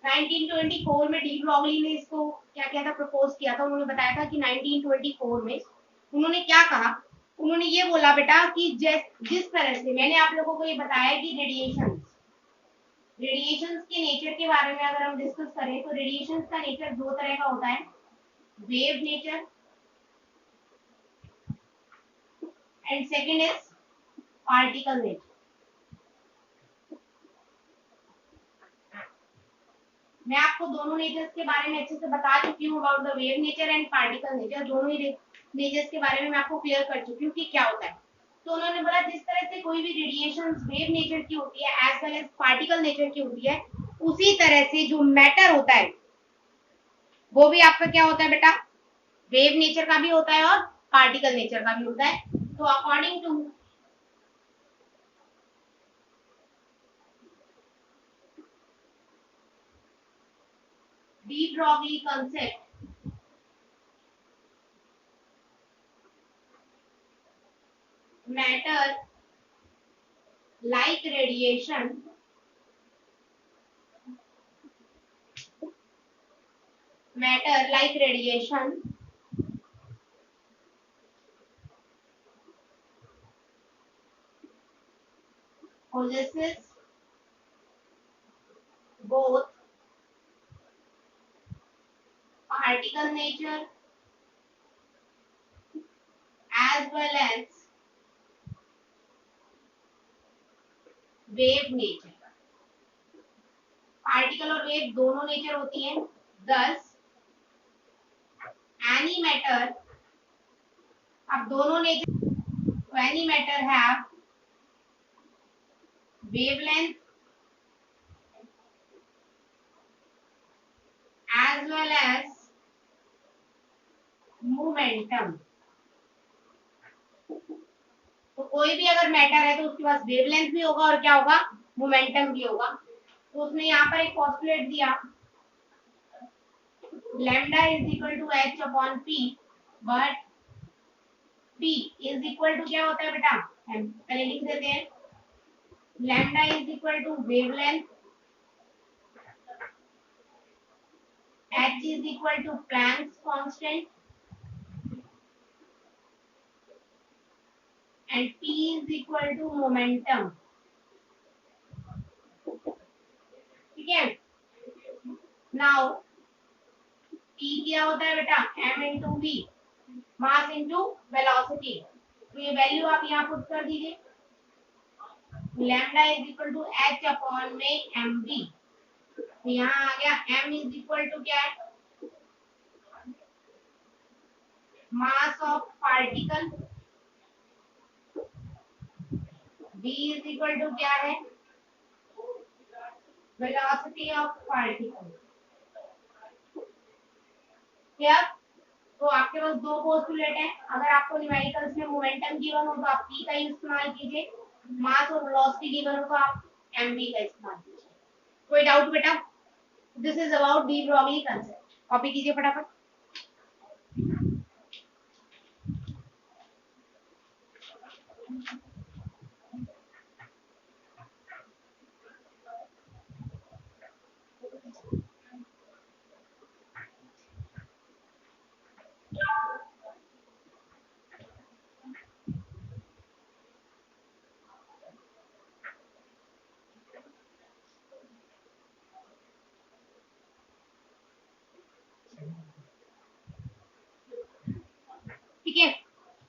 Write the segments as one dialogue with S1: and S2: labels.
S1: 1924 में de Broglie ने इसको क्या किया था, प्रपोज किया था। उन्होंने बताया था कि 1924 में उन्होंने क्या कहा, उन्होंने ये बोला बेटा कि जिस तरह से मैंने आप लोगों को ये बताया कि रेडिएशंस के नेचर के बारे में अगर हम डिस्कस करें तो रेडिएशंस का नेचर दो तरह का होता है, wave nature and second is particle nature. मैं आपको दोनों नेचर्स के बारे में अच्छे से बता चुकी हूँ, about the wave nature and particle nature. दोनों ही नेचर्स के बारे में मैं आपको क्लियर कर चुकी हूँ कि क्या होता है। तो उन्होंने बोला जिस तरह से कोई भी रेडिएशन वेव नेचर की होती है as well as particle nature की होती है, उसी तरह से जो मैटर होता है वो भी आपका क्या होता है बेटा, वेव नेचर का भी होता है और पार्टिकल नेचर का भी होता है। तो according to de Broglie concept, matter like radiation possesses both particle nature as well as wave nature। Particle और वेव दोनों नेचर होती हैं। दस एनी मैटर, अब दोनों nature, any matter have wavelength as well as momentum. तो कोई भी अगर मैटर है तो उसके पास वेवलेंथ भी होगा और क्या होगा, मोमेंटम भी होगा। तो उसने यहाँ पर एक पॉस्टुलेट दिया, lambda is equal to H upon P, but P is equal to क्या होता है बेटा, हम पहले लिख देते हैं, lambda is equal to wavelength, h is equal to Planck's constant and p is equal to momentum। ठीक है, नाउ p क्या होता है बेटा, m into v, mass into velocity. तो ये वैल्यू आप यहाँ पुट कर दीजिए, lambda is equal to H upon में एम वी। तो यहाँ आ गया m इज इक्वल टू क्या है, mass of particle, v is equal to क्या है, वेलोसिटी ऑफ पार्टिकल। क्या, तो आपके पास दो पोस्टुलेट है। अगर आपको न्यूमेरिकल्स में मोमेंटम गिवन हो तो आप p का इस्तेमाल कीजिए, मास और वेलोसिटी गिवन हो तो आप mv का इस्तेमाल कीजिए। कोई डाउट बेटा? This is about D Broglie concept. Copy कीजिए फटाफट। ठीक है,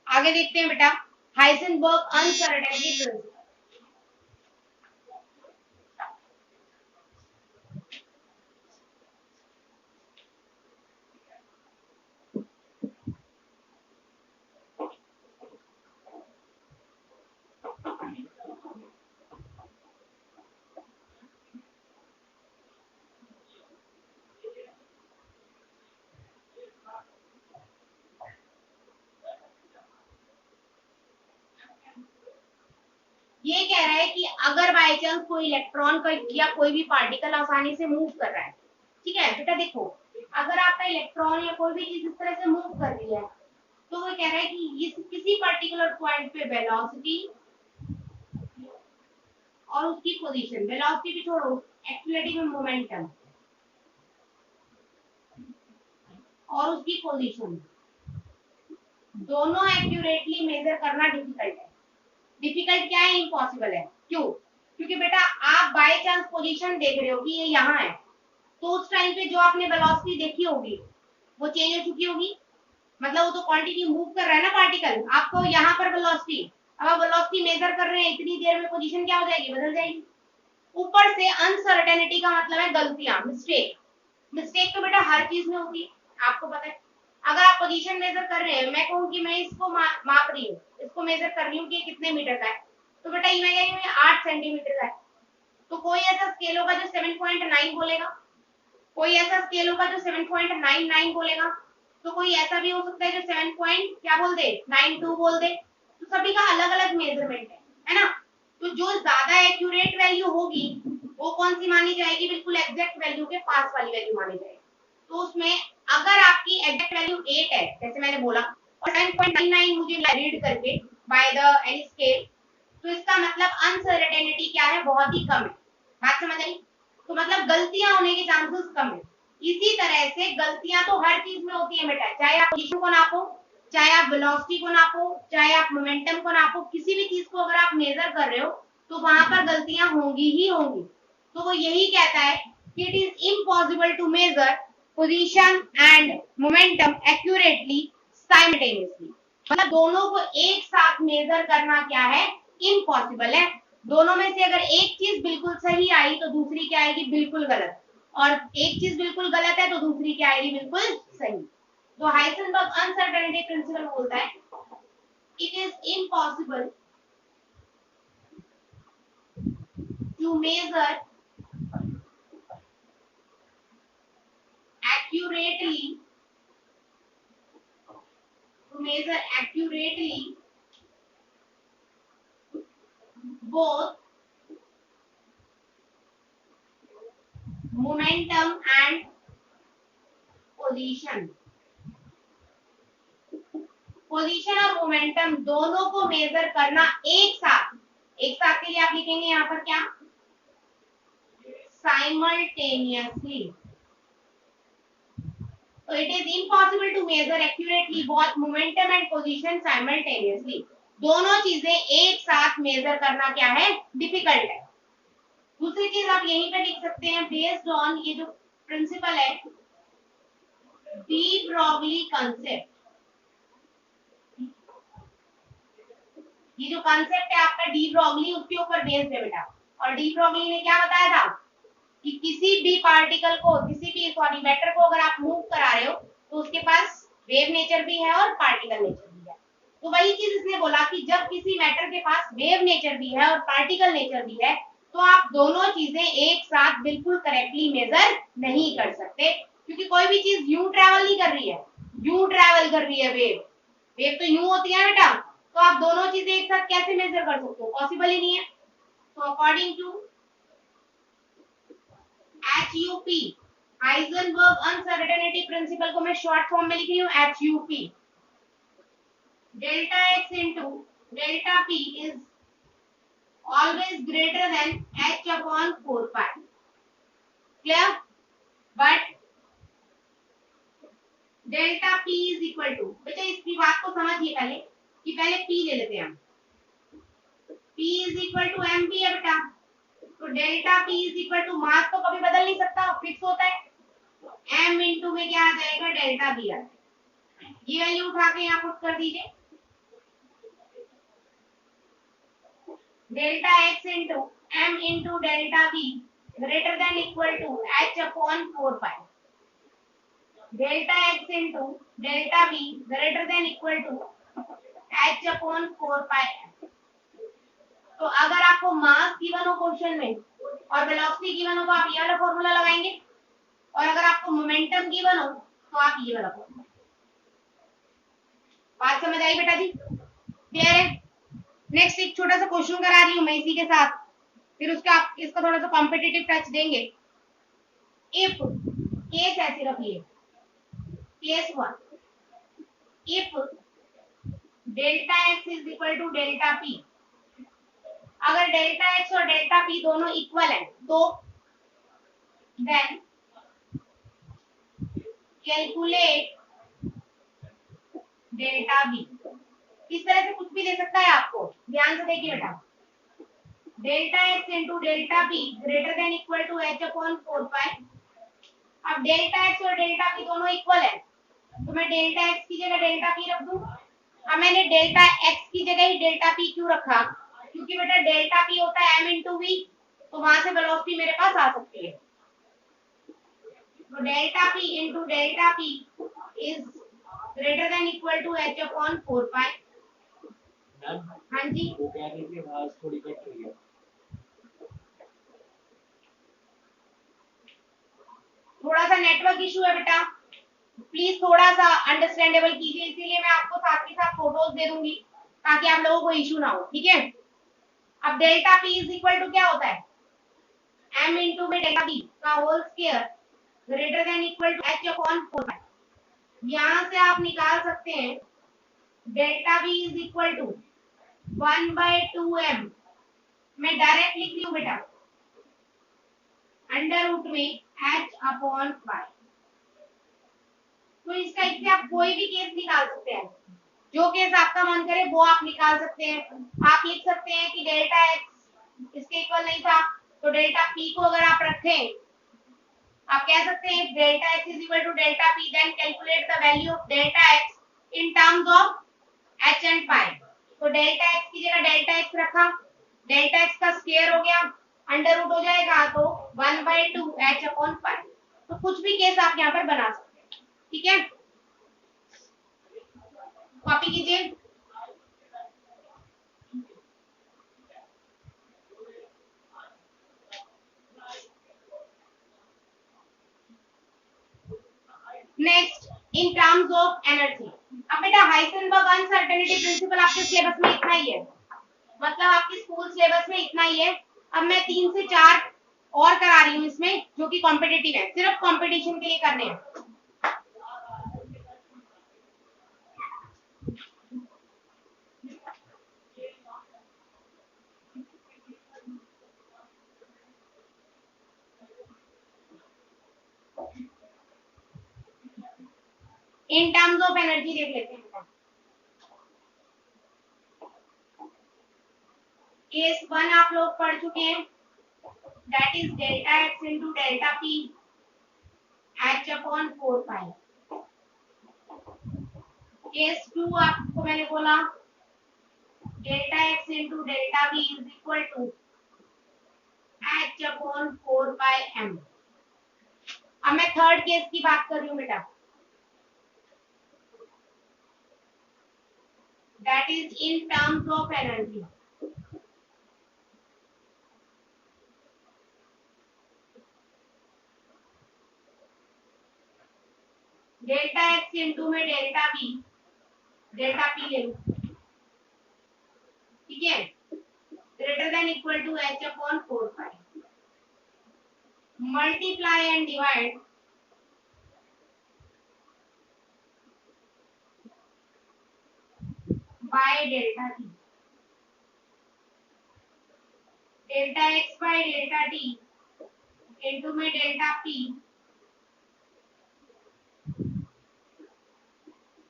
S1: आगे देखते हैं बेटा, हाइजेनबर्ग अनसर्टेनिटी प्रिंसिपल। ये कह रहा है कि अगर बाय चांस कोई इलेक्ट्रॉन का या कोई भी पार्टिकल आसानी से मूव कर रहा है, ठीक है बेटा, देखो अगर आपका इलेक्ट्रॉन या कोई भी चीज इस तरह से मूव कर रही है तो वो कह रहा है कि इस किसी पर्टिकुलर पॉइंट पे वेलोसिटी और उसकी पोजीशन, वेलोसिटी भी छोड़ो, एक्चुअलिटी में मोमेंटम, और उसकी पोजीशन दोनों एक्यूरेटली मेजर करना डिफिकल्ट है। डिफिकल्ट क्या है? इम्पॉसिबल है। क्यों? क्योंकि बेटा आप बाय चांस पोजीशन देख रहे हो कि ये यहाँ है, तो उस टाइम पे जो आपने वेलोसिटी देखी होगी वो चेंज हो चुकी होगी। मतलब वो तो क्वांटिटी मूव कर रहा है ना पार्टिकल, आपको यहाँ पर वेलोसिटी, अब आप वेलोसिटी मेजर कर रहे हैं, इतनी देर में पोजीशन क्या हो जाएगी? बदल जाएगी। ऊपर से अनसर्टेनिटी का मतलब है गलतियां, मिस्टेक। मिस्टेक तो बेटा हर चीज में होती है, आपको पता है। अगर आप पोजीशन मेजर कर रहे हैं, मैं कहूँ कि मैं इसको माप रही हूँ, इसको मेजर कर रही हूँ कि कितने मीटर का है, तो बेटा ये मैं कह रही हूँ 8 सेंटीमीटर का है, तो कोई ऐसा स्केल होगा जो 7.9 बोलेगा, कोई ऐसा स्केल होगा जो 7.99 बोलेगा, तो कोई ऐसा भी हो सकता है जो 7 क्या बोल दे, 92 बोल दे। तो सभी का अलग अलग मेजरमेंट है ना। तो जो ज्यादा एक्यूरेट वैल्यू होगी वो कौन सी मानी जाएगी? बिल्कुल एग्जैक्ट वैल्यू के पास वाली वैल्यू मानी जाएगी। तो उसमें अगर आपकी एग्जैक्ट वैल्यू 8 है, जैसे मैंने बोला, और 7.99 मुझे रीड करके बाय द एनी स्केल, तो इसका मतलब अनसर्टेनिटी क्या है? बहुत ही कम है। बात समझ आई? तो मतलब गलतियां होने के चांसेस कम है। इसी तरह से गलतियां तो हर चीज में होती है बेटा, चाहे आप पोजीशन को नापो, चाहे आप वेलोसिटी को नापो, चाहे आप मोमेंटम को नापो, किसी भी चीज को अगर आप मेजर कर रहे हो तो वहां पर गलतियां होंगी ही होंगी। तो वो यही कहता है कि it is impossible to measure position and momentum accurately simultaneously. मतलब दोनों को एक साथ मेजर करना क्या है? इम्पॉसिबल है। दोनों में से अगर एक चीज बिल्कुल सही आई तो दूसरी क्या आएगी? बिल्कुल गलत। और एक चीज बिल्कुल गलत है तो दूसरी क्या आएगी? बिल्कुल सही। तो हाइसेनबर्ग अनसर्टेनिटी प्रिंसिपल बोलता है it is impossible to measure accurately both momentum and position। Position और मोमेंटम दोनों को मेजर करना एक साथ, एक साथ के लिए आप लिखेंगे यहाँ पर क्या? साइमल्टेनियसली। तो it is impossible to measure accurately both momentum and position simultaneously. दोनों चीजें एक साथ मेजर करना क्या है? डिफिकल्ट है। दूसरी चीज आप यहीं पे लिख सकते हैं, बेस्ड ऑन ये जो प्रिंसिपल है डी ब्रॉगली कंसेप्ट। ये जो कंसेप्ट है आपका डी ब्रॉगली, उसके ऊपर बेस्ड है बेटा। और डी ब्रॉगली ने क्या बताया था कि किसी भी पार्टिकल को, किसी भी सॉरी मैटर को अगर आप मूव करा रहे हो तो उसके पास वेव नेचर भी है और पार्टिकल नेचर भी है। तो वही चीज इसने बोला कि जब किसी मैटर के पास वेव नेचर भी है और पार्टिकल नेचर भी है तो आप दोनों चीजें एक साथ बिल्कुल करेक्टली मेजर नहीं कर सकते, क्योंकि कोई भी चीज यूं ट्रैवल नहीं कर रही है, यूं ट्रैवल कर रही है वेव। वेव तो यूं होती है बेटा, तो आप दोनों चीजें एक साथ कैसे मेजर कर सकते हो? पॉसिबल ही नहीं है। तो according to HUP, Heisenberg uncertainty principle को मैं शॉर्ट फॉर्म में लिख रही हूँ HUP, delta x into delta p is always greater than h upon 4 pi. Clear? But delta p is equal to, बेटा इसकी बात को समझिए पहले कि पहले p ले लेते हैं हम। p is equal to mp है बेटा, तो delta p is equal to, mass तो कभी बदल नहीं सकता, फिक्स होता है। m इंटू में क्या आ जाएगा? डेल्टा b आ जाएगा। ये वैल्यू उठा के यहाँ पुट कर दीजिए, delta x into m into delta b greater than equal to h upon 4 pi. Delta x into delta b greater than equal to h upon 4 pi. तो अगर आपको मास गिवन हो क्वेश्चन में और वेलोसिटी गिवन हो तो आप ये वाला फॉर्मूला लगाएंगे, और अगर आपको मोमेंटम गिवन हो तो आप ये वाला फॉर्मूला। बात समझ आई बेटा जी? क्लियर है? नेक्स्ट एक छोटा सा क्वेश्चन करा रही हूँ मैं इसी के साथ, फिर उसका आप इसका थोड़ा सा कॉम्पिटिटिव टच देंगे। इफ केस है सिर्फ ये, case 1, if delta x is equal to delta p, अगर डेल्टा x और डेल्टा p दोनों इक्वल है तो देन कैलकुलेट डेल्टा बी। इस तरह से कुछ भी दे सकता है आपको, ध्यान से देखिए बेटा। Delta x into delta b greater than equal to H upon 4 pi. अब डेल्टा एक्स और डेल्टा बी दोनों इक्वल है, तो मैं डेल्टा एक्स की जगह डेल्टा पी रख दूं। अब मैंने डेल्टा एक्स की जगह ही डेल्टा पी क्यों रखा, क्योंकि बेटा डेल्टा पी होता है एम इंटू वी, तो वहां से वेलोसिटी मेरे पास आ सकती है। तो delta p into delta P is greater than equal to H upon 4 pi. हाँ जी,
S2: वो कह रही थी आवाज थोड़ी कट रही है।
S1: थोड़ा सा नेटवर्क इशू है बेटा, प्लीज थोड़ा सा अंडरस्टैंडेबल कीजिए, इसीलिए मैं आपको साथ के साथ फोटोज दे दूंगी ताकि आप लोगों को इशू ना हो, ठीक है। अब delta P is equal to क्या होता है, एम इंटू में डेल्टा बी का whole square greater than equal to H upon 4। यहां से आप निकाल सकते हैं delta b is equal to 1/2m। मैं डायरेक्ट लिख रही हूँ बेटा, अंडर रूट में h अपॉन y। तो इसका इससे आप कोई भी केस निकाल सकते हैं, जो केस आपका मन करे वो आप निकाल सकते हैं। आप लिख सकते हैं कि डेल्टा एक्स इसके इक्वल नहीं था, तो डेल्टा पी को अगर आप रखें, आप कह सकते हैं delta x is equal to delta p, then calculate the value of delta x in terms of h and pi. तो डेल्टा एक्स की जगह डेल्टा एक्स रखा, डेल्टा एक्स का स्क्वायर हो गया, अंडर रूट हो जाएगा, तो 1/2 एच अपॉन पाई। तो कुछ भी केस आप यहाँ पर बना सकते हैं, ठीक है। कॉपी कीजिए। Next, in terms of energy. अब बेटा हाइसेनबर्ग अनसर्टेनिटी प्रिंसिपल आपके सिलेबस में इतना ही है, मतलब आपके स्कूल सिलेबस में इतना ही है। अब मैं 3 से 4 और करा रही हूँ इसमें, जो कि कॉम्पिटिटिव है, सिर्फ कॉम्पिटिशन के लिए करने हैं। इन टर्म्स ऑफ एनर्जी देख लेते हैं। केस 1 आप लोग पढ़ चुके हैं, that is delta x into delta P H upon 4 pi. Case 2 आपको मैंने बोला delta x into delta b is equal to H upon 4 pi m। अब मैं थर्ड केस की बात कर रही हूँ बेटा, that is in terms of energy. Delta x into में डेल्टा बी, डेल्टा पी ले लो, ठीक है, greater than equal to H upon 4 pi. Multiply and divide by delta T, delta X by delta T into में delta P,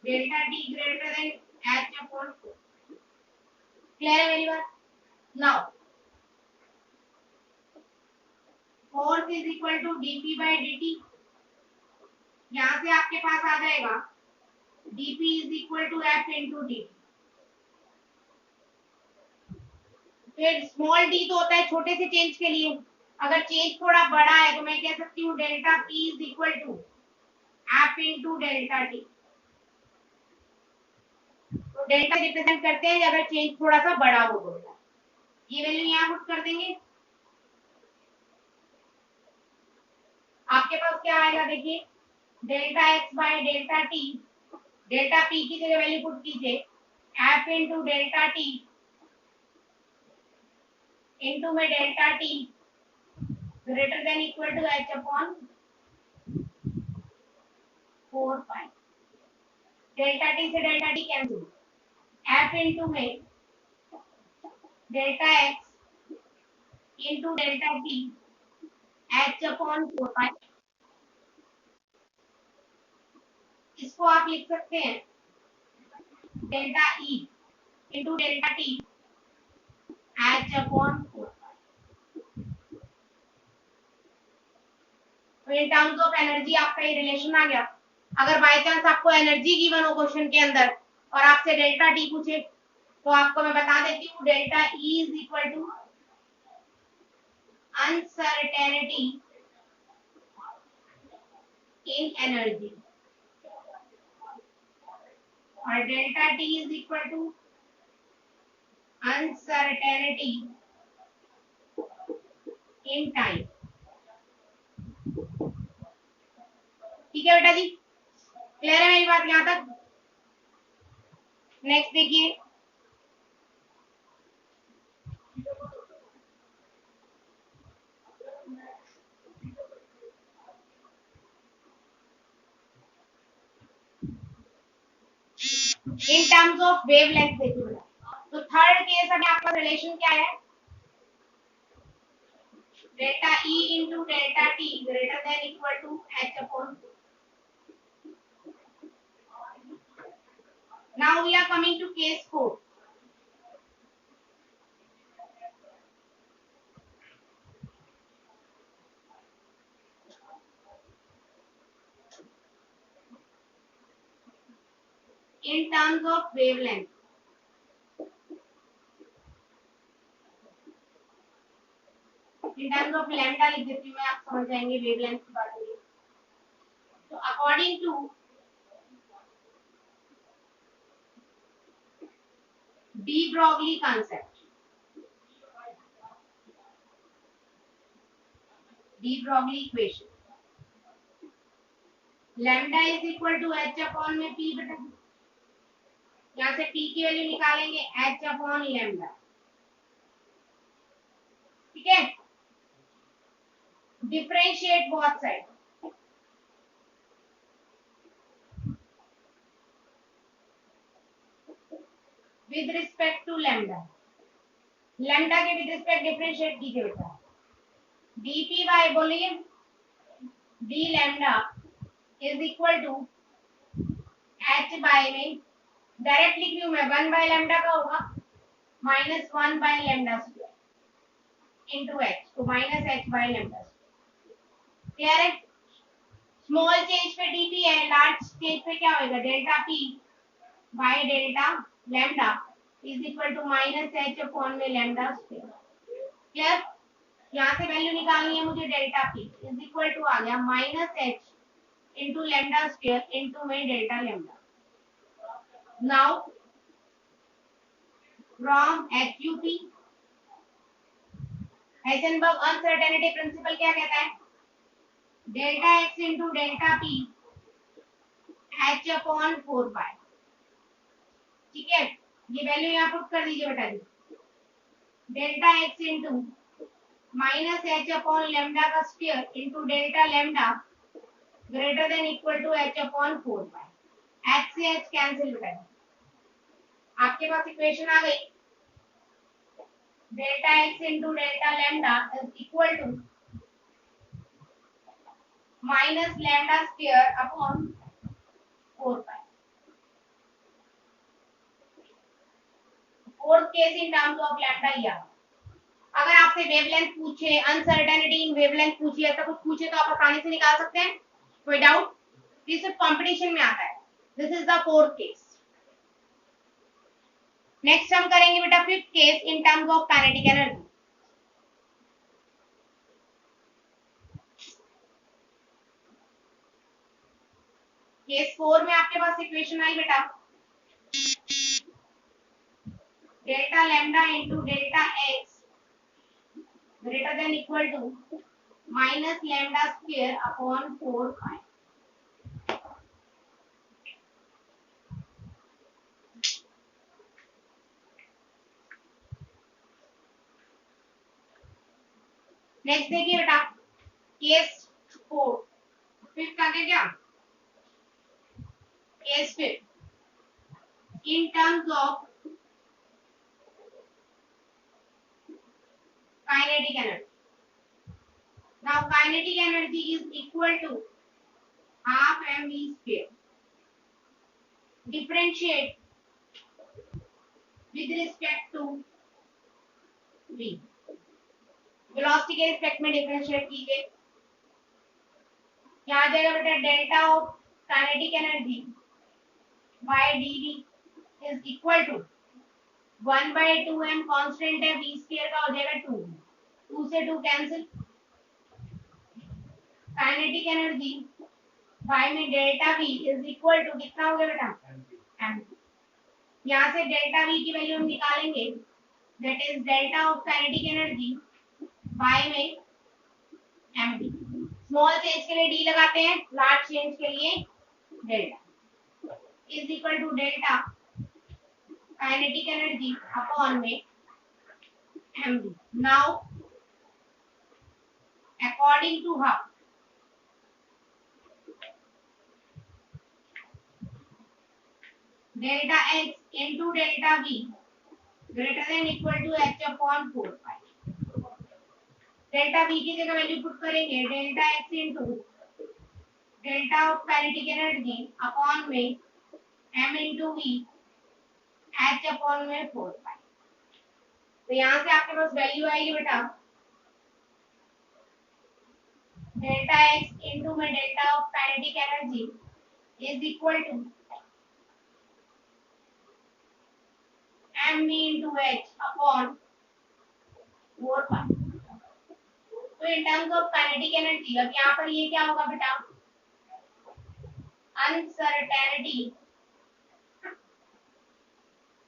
S1: delta T greater than H upon 4। Clear है मेरी बात? Now force is equal to DP by dt। यहां से आपके पास आ जाएगा dp is equal to f into d. फिर स्मॉल डी तो होता है छोटे से चेंज के लिए, अगर चेंज थोड़ा बड़ा है तो मैं कह सकती हूँ delta P is equal to f into delta t. तो डेल्टा रिप्रेजेंट करते हैं अगर चेंज थोड़ा सा बड़ा हो तो ये वैल्यू यहाँ पुट कर देंगे। आपके पास क्या आएगा देखिए, delta X by delta T, delta P की जगह वैल्यू पुट कीजिए F into delta T into में delta T greater than equal to H upon 4 pi. Delta T से delta T cancel, F into में delta x into delta T H upon 4 pi. इसको आप लिख सकते हैं delta ई into delta T H upon 4। तो in terms of energy आपका ये रिलेशन आ गया। अगर बाय चांस आपको एनर्जी गिवन हो क्वेश्चन के अंदर और आपसे डेल्टा टी पूछे तो आपको मैं बता देती हूँ delta E is equal to uncertainty in energy और delta T is equal to uncertainty in time. ठीक है बेटा जी, क्लियर है मेरी बात यहाँ तक? नेक्स्ट देखिए, इन टर्म्स ऑफ वेवलेंथ देखिए बेटा। तो थर्ड केस में आपका रिलेशन क्या है? Delta E into delta T greater than equal to H upon. Now we are coming to case 4। in terms of wavelength, in terms of lambda लिख देती हूँ मैं, आप समझ जाएंगे वेवलेंथ की बात है। तो according to de Broglie concept, de Broglie equation, lambda is equal to H upon में पी बटा, यहाँ से पी की वैल्यू निकालेंगे एच अपॉन लैम्डा। ठीक है, differentiate both side, with respect to lambda, lambda के विद रिस्पेक्ट डिफरेंशिएट कीजिए बेटा। डी पी बाय बोलिए D lambda is equal to H by में डायरेक्ट लिख रही हूँ मैं, 1 बाय लैम्डा का होगा minus 1 by lambda square into H, तो minus H by lambda square. Clear है? स्मॉल चेंज पे डीपी है, लार्ज चेंज पे क्या होगा? Delta P by delta lambda is equal to minus H upon में लैम्डा स्क्वायर। क्लियर? यहाँ से वैल्यू निकालनी है मुझे, delta P is equal to आ गया minus H into lambda square into में delta lambda. Now from HUP, Heisenberg uncertainty principle क्या कहता है? Delta x into delta P H upon 4 pi. ठीक है, ये वैल्यू यहाँ पुट कर दीजिए बेटा जी, delta x into minus H upon lambda का square into delta lambda greater than equal to H upon 4 pi. H से एच कैंसिल बेटा, आपके पास इक्वेशन आ गई, delta x into delta lambda is equal to minus lambda square upon 4 pi. Fourth case in terms of lambda या, अगर आपसे wavelength पूछे, अनसर्टेनिटी इन वेवलेंथ पूछे, ऐसा कुछ पूछे तो आप आसानी से निकाल सकते हैं, कोई डाउट? ये सिर्फ कंपटीशन में आता है। This is the fourth case. Next हम करेंगे बेटा fifth case in terms of kinetic energy. Case 4 में आपके पास इक्वेशन आई बेटा, delta lambda into delta x greater than equal to minus lambda square upon 4 pi. Next देखिए बेटा, केस 4 फिफ्थ आगे क्या? Case 5 in terms of kinetic energy. Now kinetic energy is equal to half mv square. Differentiate with respect to v, velocity के respect में differentiate कीजिए। यहाँ आ जाएगा बेटा delta of kinetic energy by dv is equal to 1/2m constant है v square का हो जाएगा 2, 2 से 2 कैंसिल, काइनेटिक एनर्जी बाय में delta v is equal to कितना हो गया बेटा m। यहाँ से डेल्टा v की वैल्यू हम निकालेंगे, that is delta of kinetic energy by में md। स्मॉल चेंज के लिए d लगाते हैं, लार्ज चेंज के लिए delta is equal to delta kinetic energy upon में md। Now according to how delta x into delta v greater than equal to h upon 4 pi। Delta v की जगह value put करेंगे delta x into delta of kinetic energy upon में m into v h upon में 4 pi। तो यहाँ से आपके पास value आएगी बेटा डेल्टा x into में delta of kinetic energy is equal to m into h upon 4 pi। तो in terms of kinetic energy अब यहाँ पर ये क्या होगा बेटा अनसर्टेनिटी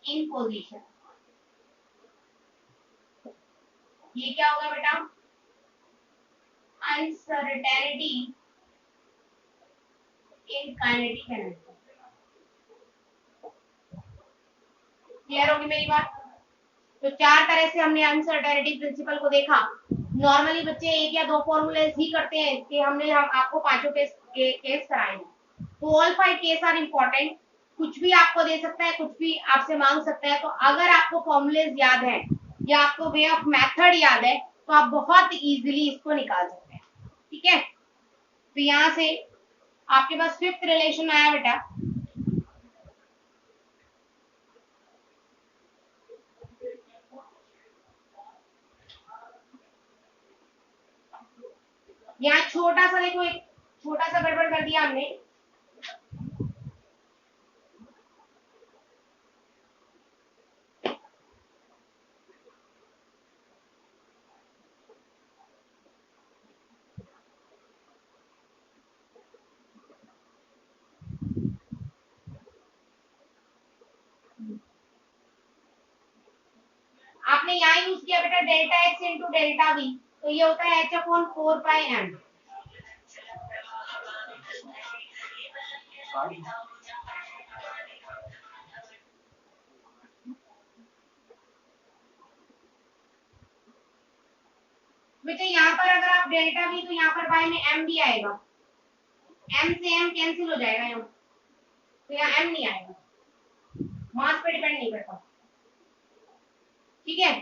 S1: इन पोजीशन। ये क्या होगा बेटा uncertainty in kinetic energy. Clear होगी मेरी बात? तो चार तरह से हमने अनसर्टेनिटी प्रिंसिपल को देखा। नॉर्मली बच्चे एक या दो फॉर्मूलेस ही करते हैं कि हम आपको पांचों केस कराए हैं। तो ऑल 5 केस आर इम्पोर्टेंट। कुछ भी आपको दे सकता है, कुछ भी आपसे मांग सकता है। तो अगर आपको फॉर्मूलेस याद है या आपको वे ऑफ मेथड याद है तो आप बहुत इजीली इसको निकाल सकते हैं। ठीक है, तो यहाँ से आपके पास फिफ्थ रिलेशन आया बेटा यहाँ छोटा सा देखो, एक छोटा सा गड़बड़ कर दिया हमने। आपने यहाँ यूज किया बेटा delta x into delta we, तो ये होता है एच अपॉन 4 पाई एम। बेटा यहाँ पर अगर आप डेल्टा वी तो यहाँ पर बाय में एम भी आएगा, एम से एम कैंसिल हो जाएगा यहाँ, तो यहाँ एम नहीं आएगा, मास पे डिपेंड नहीं करता। ठीक है,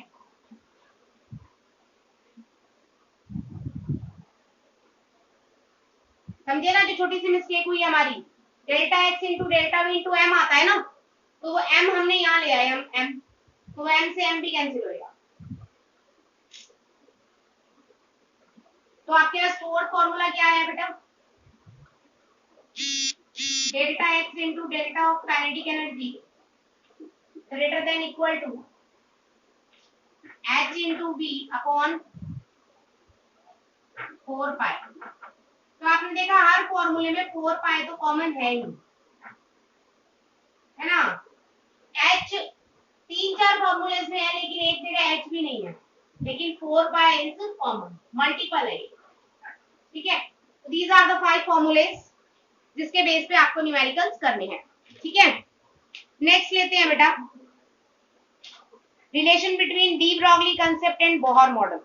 S1: समझे ना? जो छोटी सी मिस्टेक हुई हमारी, delta x into delta v into m आता है ना, तो वो एम हमने यहाँ ले आए, एम तो एम से एम भी कैंसिल होएगा। तो आपके पास फोर्थ फॉर्मूला क्या है बेटा delta x into delta of kinetic energy greater than equal to h into b upon 4 pi. तो आपने देखा हर फॉर्मूले में 4 पाई तो कॉमन है ही, है ना? एच 3-4 फॉर्मूले में है लेकिन एक जगह एच भी नहीं है, लेकिन 4 पाई इज कॉमन, मल्टीपल है। ठीक है, दीज आर द 5 फॉर्मूलेस जिसके बेस पे आपको न्यूमेरिकल्स करने हैं। ठीक है, नेक्स्ट लेते हैं बेटा relation between de Broglie concept and Bohr model.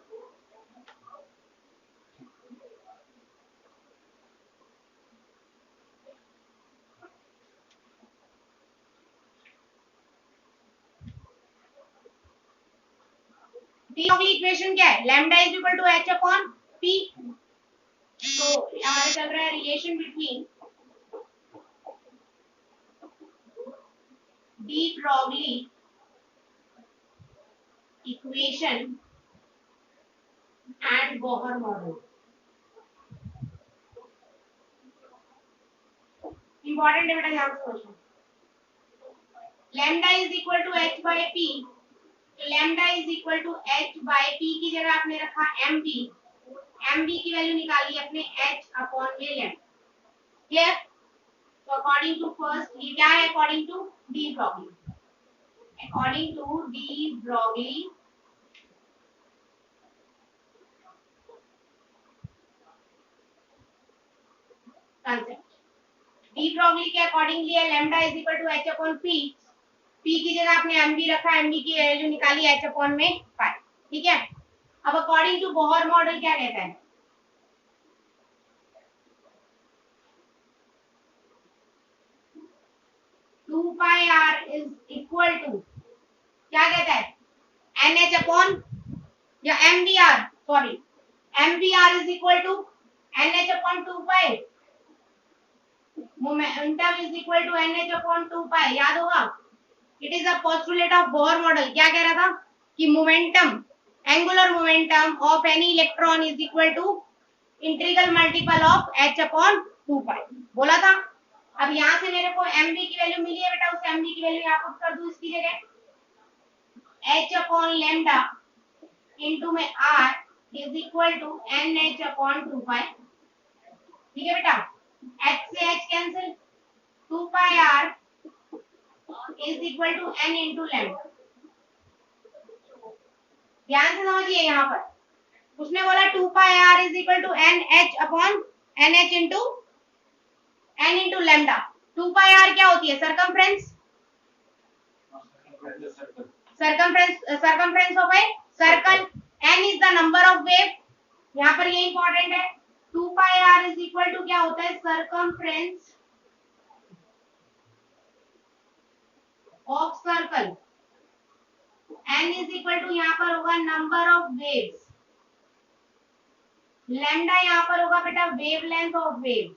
S1: De Broglie equation क्या है? Lambda is equal to H upon P. तो हमारा चल रहा है relation between de Broglie equation and Bohr model. Important है बेटा, ध्यान से समझो। Lambda is equal to H by P, तो lambda is equal to H by P की जगह आपने रखा एम बी, एम बी की वैल्यू निकाली अपने एच अपॉन में लैम्डा। क्लियर? तो अकॉर्डिंग टू फर्स्ट, ये क्या है? According to de Broglie, according to de Broglie concept, de Broglie के अकॉर्डिंगली है lambda is equal to H upon p, p की जगह आपने एम बी रखा, एम बी की वैल्यू निकाली एच अपॉन में 5। ठीक है? अब अकॉर्डिंग टू बोहर मॉडल क्या कहता है? Two pi r is equal to, क्या कहता है? एन एच अपॉन या m b r, sorry, m b r is equal to n h upon 2 pi, momentum is equal to n h upon 2 pi. याद होगा, it is a postulate of Bohr model. क्या कह रहा था कि momentum, angular momentum of any electron is equal to integral multiple of h अपॉन 2 पाई, बोला था। अब यहां से मेरे को mv की वैल्यू मिली है बेटा, उस mv की वैल्यू यहां पुट कर दूं इसकी जगह, h अपॉन लैम्डा इनटू में r is equal to nh upon 2 pi. ठीक है बेटा, h से h cancel, 2 pi r is equal to n into lambda. ध्यान से समझिए, यहाँ पर उसने बोला 2 pi r is equal to n h upon n h into n into lambda. 2 pi r क्या होती है? Circumference, circumference of a circle, n is the number of wave, यहाँ पर ये इंपॉर्टेंट है। 2 pi r is equal to क्या होता है? Circumference of circle, n is equal to यहाँ पर होगा नंबर ऑफ वेव्स, लैम्डा यहाँ पर होगा बेटा वेवलेंथ ऑफ वेव।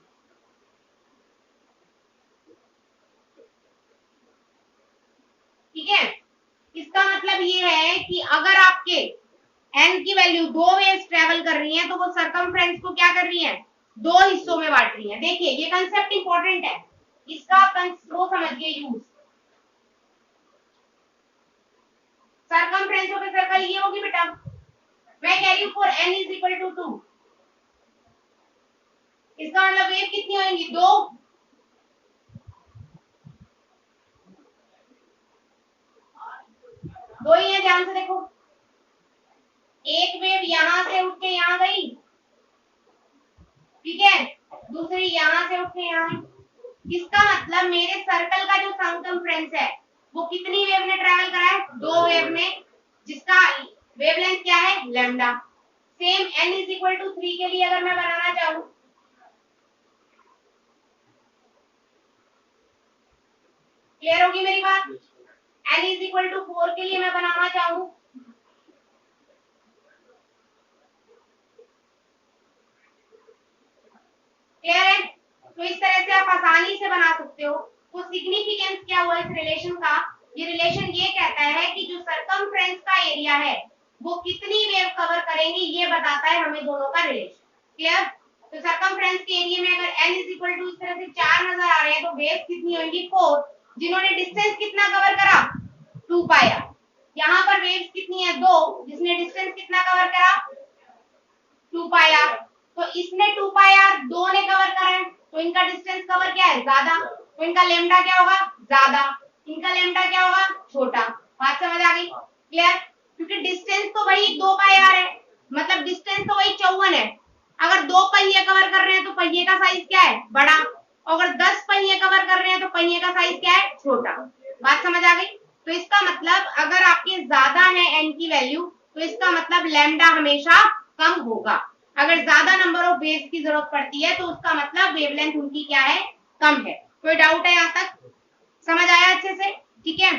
S1: ठीक है? इसका मतलब ये है कि अगर आपके n की वैल्यू 2 वेव्स ट्रेवल कर रही हैं तो वो सरकमफ्रेंस को क्या कर रही हैं? 2 हिस्सों में बांट रही हैं। देखिए ये कंसेप्ट इंपॉर्टेंट है, इसका वो समझिए use. Circumference of a circle ये होगी बेटा, मैं कह रही हूं for n is equal to 2, इसका मतलब वेव कितनी होंगी? 2। दो ही है, ध्यान से देखो, एक वेव यहां से उठ के यहां गई, ठीक है, दूसरी यहां से उठ के यहां। इसका मतलब मेरे सर्कल का जो सरकमफ्रेंस है वो कितनी वेव ने ट्रैवल करा है? 2 वेव में, जिसका वेवलेंथ क्या है? Lambda. Same n is equal to 3 के लिए अगर मैं बनाना चाहूं, क्लियर होगी मेरी बात? n इज इक्वल टू 4 के लिए मैं बनाना चाहूं, क्लियर है? तो इस तरह से आप आसानी से बना सकते हो। तो सिग्निफिकेंस क्या हुआ इस रिलेशन का? ये रिलेशन ये कहता है कि जो सरकमफ्रेंस का एरिया है वो कितनी वेव कवर करेंगी, ये बताता है हमें दोनों का रिलेशन। क्लियर? तो सरकमफ्रेंस के एरिया में अगर n इज इक्वल टू इस तरह से 4 नजर आ रहे हैं तो वेव कितनी होंगी? 4। जिन्होंने डिस्टेंस कितना कवर करा? 2 पाई r। यहाँ पर वेव्स कितनी है? 2, जिसने डिस्टेंस कितना कवर करा? 2 पाई r। तो इसने 2 पाई r 2 ने कवर करा है, तो इनका डिस्टेंस कवर क्या है? ज्यादा, तो इनका लैम्डा क्या होगा? ज्यादा, इनका लैम्डा क्या होगा? छोटा। बात समझ आ गई? क्लियर? क्योंकि डिस्टेंस तो वही 2 पाई r है, मतलब डिस्टेंस तो वही 54 है। अगर 2 पहिए कवर कर रहे हैं तो पहिए का साइज क्या है? बड़ा। अगर 10 पहिए कवर कर रहे हैं तो पहिए का साइज क्या है? छोटा। बात समझ आ गई? तो इसका मतलब अगर आपके ज्यादा है n की वैल्यू तो इसका मतलब लैम्डा हमेशा कम होगा। अगर ज्यादा नंबर ऑफ वेव्स की जरूरत पड़ती है तो उसका मतलब वेवलेंथ उनकी क्या है? कम है। कोई डाउट है यहाँ तक? समझ आया अच्छे से? ठीक है।